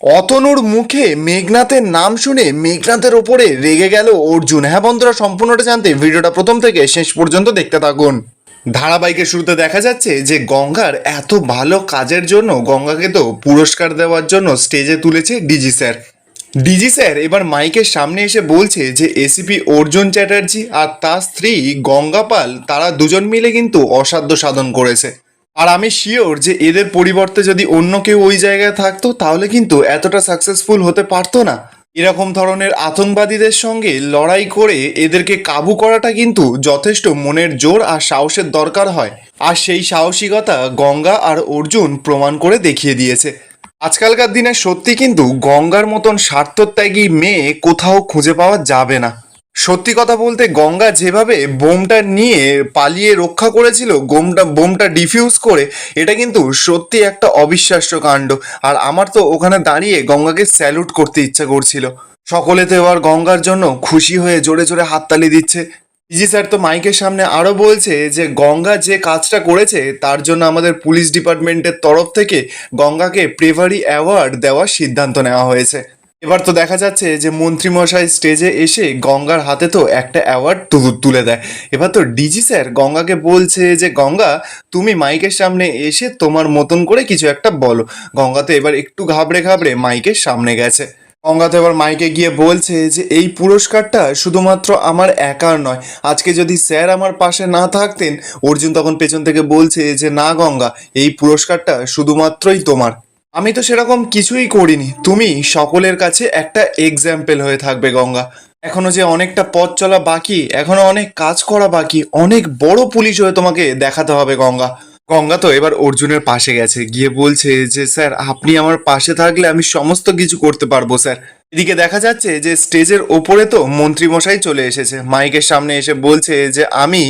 অতনুর মুখে মেঘনাথের নাম শুনে মেঘনাথের ওপরে রেগে গেল অর্জুন। হ্যাঁ বন্ধুরা, সম্পূর্ণটা জানতে ভিডিওটা প্রথম থেকে শেষ পর্যন্ত দেখতে থাকুন। ধারাবাহিকের শুরুতে দেখা যাচ্ছে যে গঙ্গার এত ভালো কাজের জন্য গঙ্গাকে তো পুরস্কার দেওয়ার জন্য স্টেজে তুলেছে ডিজি স্যার। ডিজি স্যার এবার মাইকের সামনে এসে বলছে যে এসিপি অর্জুন চ্যাটার্জি আর তার স্ত্রী গঙ্গা পাল তারা দুজন মিলে কিন্তু অসাধ্য সাধন করেছে। আর আমি শিওর যে এদের পরিবর্তে যদি অন্য কেউ ওই জায়গায় থাকতো তাহলে কিন্তু এতটা সাকসেসফুল হতে পারতো না। এরকম ধরনের আতঙ্কবাদীদের সঙ্গে লড়াই করে এদেরকে কাবু করাটা কিন্তু যথেষ্ট মনের জোর আর সাহসের দরকার হয়। আর সেই সাহসিকতা গঙ্গা আর অর্জুন প্রমাণ করে দেখিয়ে দিয়েছে। আজকালকার দিনে সত্যি কিন্তু গঙ্গার মতন স্বার্থত্যাগী মেয়ে কোথাও খুঁজে পাওয়া যাবে না। সত্যি কথা বলতে গঙ্গা যেভাবে বোমটা নিয়ে পালিয়ে রক্ষা করেছিল, বোমটা ডিফিউজ করে, এটা কিন্তু সত্যি একটা অবিশ্বাস্য কাণ্ড। আর আমার তো ওখানে দাঁড়িয়ে গঙ্গাকে স্যালুট করতে ইচ্ছা করছিল। সকলে তো এবার গঙ্গার জন্য খুশি হয়ে জোরে জোরে হাততালি দিচ্ছে। জি স্যার তো মাইকের সামনে আরও বলছে যে গঙ্গা যে কাজটা করেছে তার জন্য আমাদের পুলিশ ডিপার্টমেন্টের তরফ থেকে গঙ্গাকে ব্রেভারি অ্যাওয়ার্ড দেওয়ার সিদ্ধান্ত নেওয়া হয়েছে। এবার তো দেখা যাচ্ছে যে মন্ত্রীমশাই স্টেজে এসে গঙ্গার হাতে তো একটা অ্যাওয়ার্ড তুলে দেয়। এবার তো ডিজি স্যার গঙ্গাকে বলছে যে গঙ্গা, তুমি মাইকের সামনে এসে তোমার মতন করে কিছু একটা বলো। গঙ্গা তো এবার একটু ঘাবড়ে ঘাবড়ে মাইকের সামনে গেছে। গঙ্গা তো এবার মাইকে গিয়ে বলছে যে এই পুরস্কারটা শুধুমাত্র আমার একার নয়। আজকে যদি স্যার আমার পাশে না থাকতেন। অর্জুন তখন পেছন থেকে বলছে যে না গঙ্গা, এই পুরস্কারটা শুধুমাত্রই তোমার। আমি তো সেরকম কিছুই করিনি, তুমি সকলের কাছে একটা এক্সাম্পল হয়ে থাকবে গঙ্গা। এখনো যে অনেকটা পথ চলা বাকি, এখনো অনেক কাজ করা বাকি, অনেক বড় পুলিশ হয়ে তোমাকে দেখাতে হবে গঙ্গা। গঙ্গা তো এবার অর্জুনের পাশে গেছে, গিয়ে বলছে যে স্যার আপনি আমার পাশে থাকলে আমি সমস্ত কিছু করতে পারবো স্যার। এদিকে দেখা যাচ্ছে যে স্টেজের ওপরে তো মন্ত্রীমশাই চলে এসেছে, মাইকের সামনে এসে বলছে যে আমি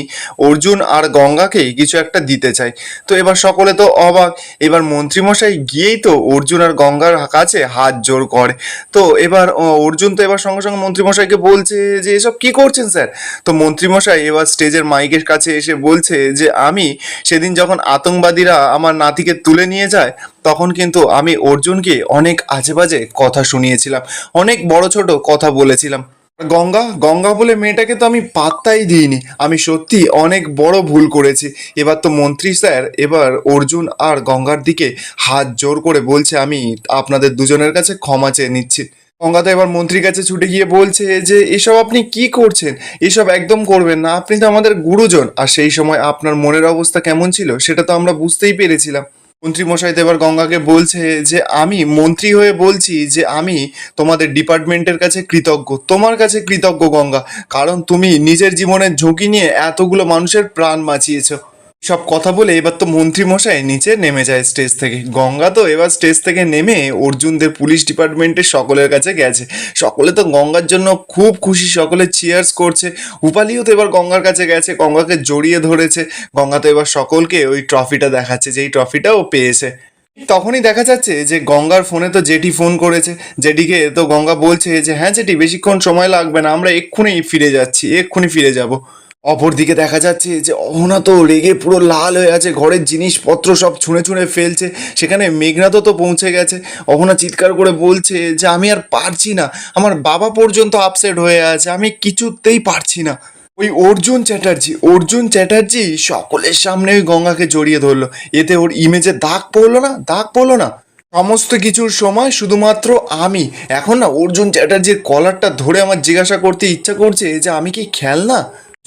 অর্জুন আর গঙ্গাকে কিছু একটা দিতে চাই। তো এবার সকলে তো অবাক। এবার মন্ত্রীমশাই গিয়েই তো অর্জুন আর গঙ্গার কাছে হাত জোর করে। তো এবার অর্জুন তো এবার সঙ্গে সঙ্গে মন্ত্রীমশাইকে বলছে যে এসব কি করছেন স্যার। তো মন্ত্রীমশাই এবার স্টেজের মাইকের কাছে এসে বলছে যে আমি সেদিন যখন আতঙ্কবাদীরা আমার নাতিকে তুলে নিয়ে যায় তখন কিন্তু আমি অর্জুনকে অনেক আজেবাজে কথা শুনিয়েছিলাম, অনেক বড় ছোট কথা বলেছিলাম। গঙ্গা গঙ্গা বলে মেয়েটাকে তো আমি পাত্তাই দিইনি, আমি সত্যি অনেক বড় ভুল করেছি। এবার তো মন্ত্রী স্যার এবার অর্জুন আর গঙ্গার দিকে হাত জোর করে বলছে আমি আপনাদের দুজনের কাছে ক্ষমা চেয়ে নিচ্ছি। গঙ্গা তো এবার মন্ত্রীর কাছে ছুটে গিয়ে বলছে যে এসব আপনি কি করছেন, এসব একদম করবেন না, আপনি তো আমাদের গুরুজন। আর সেই সময় আপনার মনের অবস্থা কেমন ছিল সেটা তো আমরা বুঝতেই পেরেছিলাম। মন্ত্রী মশাই তো এবার গঙ্গাকে বলছে যে আমি মন্ত্রী হয়ে বলছি যে আমি তোমাদের ডিপার্টমেন্টের কাছে কৃতজ্ঞ, তোমার কাছে কৃতজ্ঞ গঙ্গা, কারণ তুমি নিজের জীবনের ঝুঁকি নিয়ে এতগুলো মানুষের প্রাণ বাঁচিয়েছো। সব কথা বলে এবার তো মন্ত্রী মশাই নিচে নেমে যায় স্টেজ থেকে। গঙ্গা তো এবার স্টেজ থেকে নেমে অর্জুনদের পুলিশ ডিপার্টমেন্টের সকলের কাছে গেছে। সকলে তো গঙ্গার জন্য খুব খুশি, সকলে চিয়ার্স করছে। উপালিও তো এবার গঙ্গার কাছে গেছে, গঙ্গাকে জড়িয়ে ধরেছে। গঙ্গা তো এবার সকলকে ওই ট্রফিটা দেখাচ্ছে, যে এই ট্রফিটা ও পেয়েছে। তখনই দেখা যাচ্ছে যে গঙ্গার ফোনে তো জেঠি ফোন করেছে। জেঠিকে তো গঙ্গা বলছে যে হ্যাঁ জেঠি, বেশিক্ষণ সময় লাগবে না, আমরা এক্ষুনি ফিরে যাচ্ছি, এক্ষুনি ফিরে যাব। অপরদিকে দেখা যাচ্ছে যে অহনা তো রেগে পুরো লাল হয়ে আছে, ঘরের জিনিসপত্র সব ছুঁড়ে ছুঁড়ে ফেলছে। সেখানে মেঘনাথও তো পৌঁছে গেছে। অহনা চিৎকার করে বলছে যে আমি আর পারছি না, আমার বাবা পর্যন্ত আপসেট হয়ে আছে, আমি কিছুতেই পারছি না। ওই অর্জুন চ্যাটার্জি সকলের সামনে ওই গঙ্গাকে জড়িয়ে ধরলো। এতে ওর ইমেজে দাগ পড়লো না, দাগ পড়লো না। সমস্ত কিছুর সময় শুধুমাত্র আমি। এখন না অর্জুন চ্যাটার্জির কলারটা ধরে আমার জিজ্ঞাসা করতে ইচ্ছা করছে যে আমি কি খেলনা?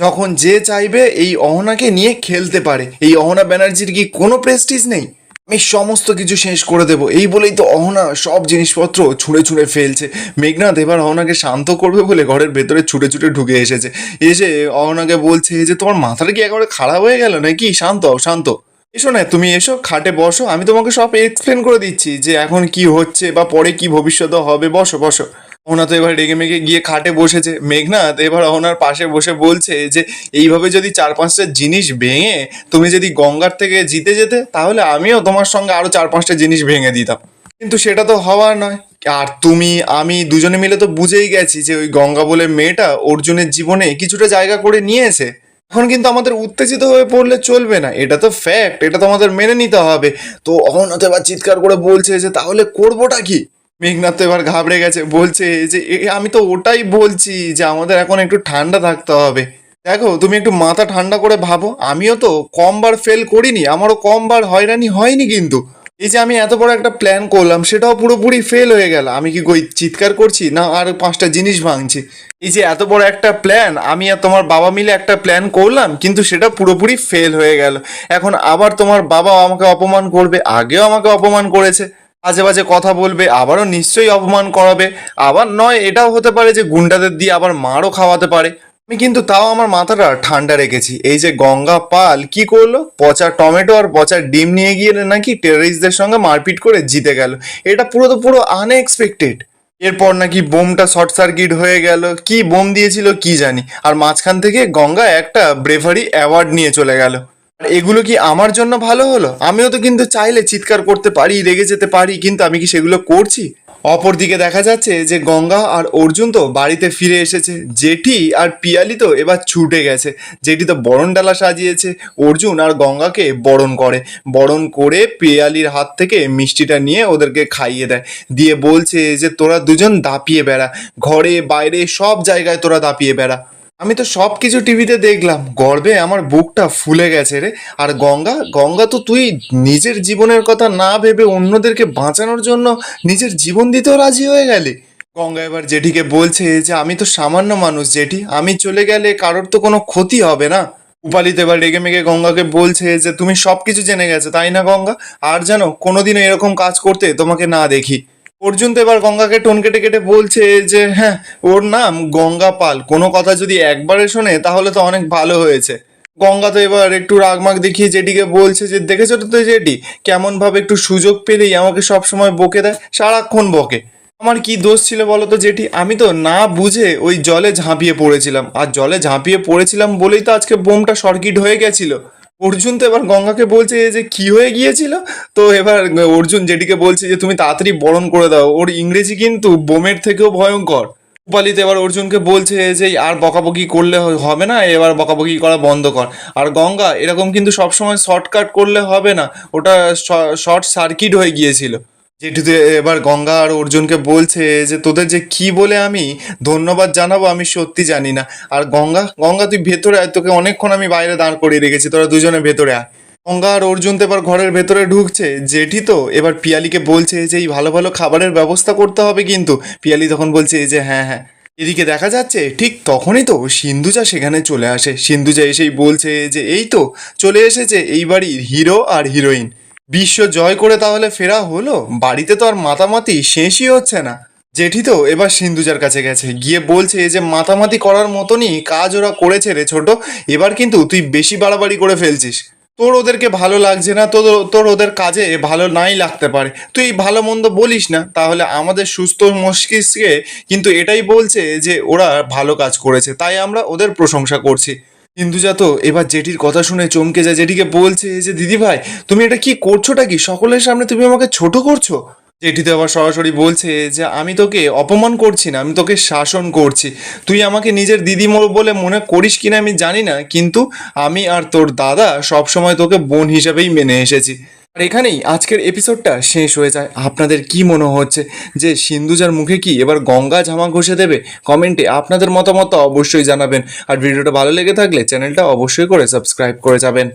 যখন যে চাইবে এই অহনাকে নিয়ে খেলতে পারে। এই অহনা ব্যানার্জির কি কোনো প্রেস্টিজ নেই? আমি সমস্ত কিছু শেষ করে দেবো, এই বলেই তো অহনা সব জিনিসপত্র ছুঁড়ে ছুঁড়ে ফেলছে। মেঘনাথ এবার অহনাকে শান্ত করবে বলে ঘরের ভেতরে ছুটে ছুটে ঢুকে এসেছে। এসে অহনাকে বলছে যে তোমার মাথাটা কি একেবারে খারাপ হয়ে গেল নাকি, শান্ত হও শান্ত। এসো না, তুমি এসো খাটে বসো, আমি তোমাকে সব এক্সপ্লেন করে দিচ্ছি যে এখন কি হচ্ছে বা পরে কি ভবিষ্যতে হবে, বসো বসো। ওনা তো এবার রেগে মেগে গিয়ে খাটে বসেছে। মেঘনাথ এবার ওনার পাশে বসে বলছে যে এইভাবে যদি চার পাঁচটা জিনিস ভেঙে তুমি যদি গঙ্গার থেকে জিতে যেতে তাহলে আমিও তোমার সঙ্গে আরো চার পাঁচটা জিনিস ভেঙে দিতাম, কিন্তু সেটা তো হওয়ার নয়। আর তুমি আমি দুজনে মিলে তো বুঝেই গেছি যে ওই গঙ্গা বলে মেয়েটা অর্জুনের জীবনে কিছুটা জায়গা করে নিয়েছে। এখন কিন্তু আমাদের উত্তেজিত হয়ে পড়লে চলবে না, এটা তো ফ্যাক্ট, এটা তো আমাদের মেনে নিতে হবে। তো অহনত এবার চিৎকার করে বলছে যে তাহলে করবোটা কি? মেঘনাথ তো এবার ঘাবড়ে গেছে, বলছে যে আমি তো ওটাই বলছি যে আমাদের এখন একটু ঠান্ডা থাকতে হবে। দেখো তুমি একটু মাথা ঠান্ডা করে ভাবো, আমিও তো কমবার ফেল করিনি, আমারও কমবার হয়রানি হয়নি, কিন্তু এই যে আমি এত বড় একটা প্ল্যান করলাম সেটাও পুরোপুরি ফেল হয়ে গেল। আমি কি কই চিৎকার করছি না আর 5টা জিনিস ভাঙছি? এই যে এত বড় একটা প্ল্যান আমি আর তোমার বাবা মিলে একটা প্ল্যান করলাম, কিন্তু সেটা পুরোপুরি ফেল হয়ে গেল। এখন আবার তোমার বাবা আমাকে অপমান করবে, আগেও আমাকে অপমান করেছে, আজে বাজে কথা বলবে, আবারও নিশ্চয়ই অপমান করাবে। আবার নয় এটাও হতে পারে যে গুন্ডাদের দিয়ে আবার মারও খাওয়াতে পারে। আমি কিন্তু তাও আমার মাথাটা ঠান্ডা রেখেছি। এই যে গঙ্গা পাল কি করলো, পচা টমেটো আর পচা ডিম নিয়ে গিয়ে নাকি টেররিস্টদের সঙ্গে মারপিট করে জিতে গেল। এটা পুরো আনএক্সপেক্টেড। এরপর নাকি বোমটা শর্ট সার্কিট হয়ে গেল, কি বোম দিয়েছিল কি জানি, আর মাঝখান থেকে গঙ্গা একটা ব্রেভারি অ্যাওয়ার্ড নিয়ে চলে গেল। আর এগুলো কি আমার জন্য ভালো হলো? আমিও তো কিন্তু চাইলে চিৎকার করতে পারি, রেগে যেতে পারি, কিন্তু আমি কি সেগুলো করছি? অপরদিকে দেখা যাচ্ছে যে গঙ্গা আর অর্জুন তো বাড়িতে ফিরে এসেছে। জেঠি আর পিয়ালি তো এবার ছুটে গেছে। জেঠি তো বরণ ডালা সাজিয়েছে, অর্জুন আর গঙ্গাকে বরণ করে। বরণ করে পিয়ালির হাত থেকে মিষ্টিটা নিয়ে ওদেরকে খাইয়ে দেয়, দিয়ে বলছে যে তোরা দুজন দাপিয়ে বেড়া, ঘরে বাইরে সব জায়গায় তোরা দাপিয়ে বেড়া। আমি তো সব কিছু টিভিতে দেখলাম, গর্বে আমার বুকটা ফুলে গেছে রে। আর গঙ্গা, গঙ্গা তো তুই নিজের জীবনের কথা না ভেবে অন্যদেরকে বাঁচানোর জন্য নিজের জীবন দিতেও রাজি হয়ে গেলি। গঙ্গা এবার জেঠিকে বলছে যে আমি তো সামান্য মানুষ জেঠি, আমি চলে গেলে কারোর তো কোনো ক্ষতি হবে না। উপালিত এবার রেগে মেগে গঙ্গাকে বলছে যে তুমি সব কিছু জেনে গেছো তাই না গঙ্গা, আর যেন কোনোদিনও এরকম কাজ করতে তোমাকে না দেখি। অর্জুন তো এবার গঙ্গাকে টোন কেটে কেটে বলছে যে হ্যাঁ, ওর নাম গঙ্গা পাল, কোনো কথা যদি একবারে শোনে তাহলে তো অনেক ভালো হয়েছে। গঙ্গা তো এবার একটু রাগমাগ দেখিয়ে জেঠিকে বলছে যে দেখেছো তো তুই জেঠি, কেমন ভাবে একটু সুযোগ পেলেই আমাকে সব সময় বকে দেয়, সারাক্ষণ বকে। আমার কি দোষ ছিল বলো তো জেঠি? আমি তো না বুঝে ওই জলে ঝাঁপিয়ে পড়েছিলাম, আর জলে ঝাঁপিয়ে পড়েছিলাম বলেই তো আজকে বোমটা সার্কিট হয়ে গেছিল। অর্জুন তো এবার গঙ্গাকে বলছে যে কি হয়ে গিয়েছিল। তো এবার অর্জুন জেঠিকে বলছে যে তুমি তাড়াতাড়ি বরণ করে দাও, ওর ইংরেজি কিন্তু বোমের থেকেও ভয়ঙ্কর। উপালিত এবার অর্জুনকে বলছে যে আর বকাবকি করলে হবে না, এবার বকাবকি করা বন্ধ কর। আর গঙ্গা এরকম কিন্তু সবসময় শর্টকাট করলে হবে না, ওটা শর্ট সার্কিট হয়ে গিয়েছিল। যেটিতে এবার গঙ্গা আর অর্জুনকে বলছে যে তোদের যে কি বলে আমি ধন্যবাদ জানাবো আমি সত্যি জানি না। আর গঙ্গা, গঙ্গা তুই ভেতরে আয়, তোকে অনেকক্ষণ আমি বাইরে দাঁড় করিয়ে রেখেছি, তোরা দুজনে ভেতরে আয়। গঙ্গা আর অর্জুন তো এবার ঘরের ভেতরে ঢুকছে। জেঠি তো এবার পিয়ালিকে বলছে যে এই ভালো ভালো খাবারের ব্যবস্থা করতে হবে কিন্তু। পিয়ালি তখন বলছে যে হ্যাঁ হ্যাঁ। এদিকে দেখা যাচ্ছে ঠিক তখনই তো সিন্ধুজা সেখানে চলে আসে। সিন্ধুজা এসেই বলছে যে এই তো চলে এসেছে এই বাড়ির হিরো আর হিরোইন, বিশ্ব জয় করে তাহলে ফেরা হলো, বাড়িতে তো আর মাতামাতি শেষই হচ্ছে না। জেঠি তো এবার সিন্ধুজার কাছে গেছে, গিয়ে বলছে যে মাতামাতি করার মতনই কাজ ওরা করেছে রে ছোট, এবার কিন্তু তুই বেশি বাড়াবাড়ি করে ফেলছিস। তোর ওদেরকে ভালো লাগছে না, তোর তোর ওদের কাজে ভালো নাই লাগতে পারে, তুই ভালো মন্দ বলিস না, তাহলে আমাদের সুস্থ মস্তিষ্কে কিন্তু এটাই বলছে যে ওরা ভালো কাজ করেছে, তাই আমরা ওদের প্রশংসা করছি। হিন্দুজা তো এবার জেঠির কথা শুনে চমকে যায়, জেঠিকে বলছে যে দিদি ভাই তুমি এটা কি করছোটা কি, সকলের সামনে তুমি আমাকে ছোট করছো। জেঠি তো আবার সরাসরি বলছে যে আমি তোকে অপমান করছি না, আমি তোকে শাসন করছি। তুই আমাকে নিজের দিদি বলে মনে করিস কিনা আমি জানি না, কিন্তু আমি আর তোর দাদা সবসময় তোকে বোন হিসাবেই মেনে এসেছি। আর এখানেই আজকের এপিসোডটা শেষ হয়ে যায়। আপনাদের কি মনে হচ্ছে যে সিন্ধুজার মুখে কি এবার গঙ্গা ঝামা ঘষে দেবে? কমেন্টে আপনাদের মতামত অবশ্যই জানাবেন। আর ভিডিওটা ভালো লেগে থাকলে চ্যানেলটা অবশ্যই করে সাবস্ক্রাইব করে যাবেন।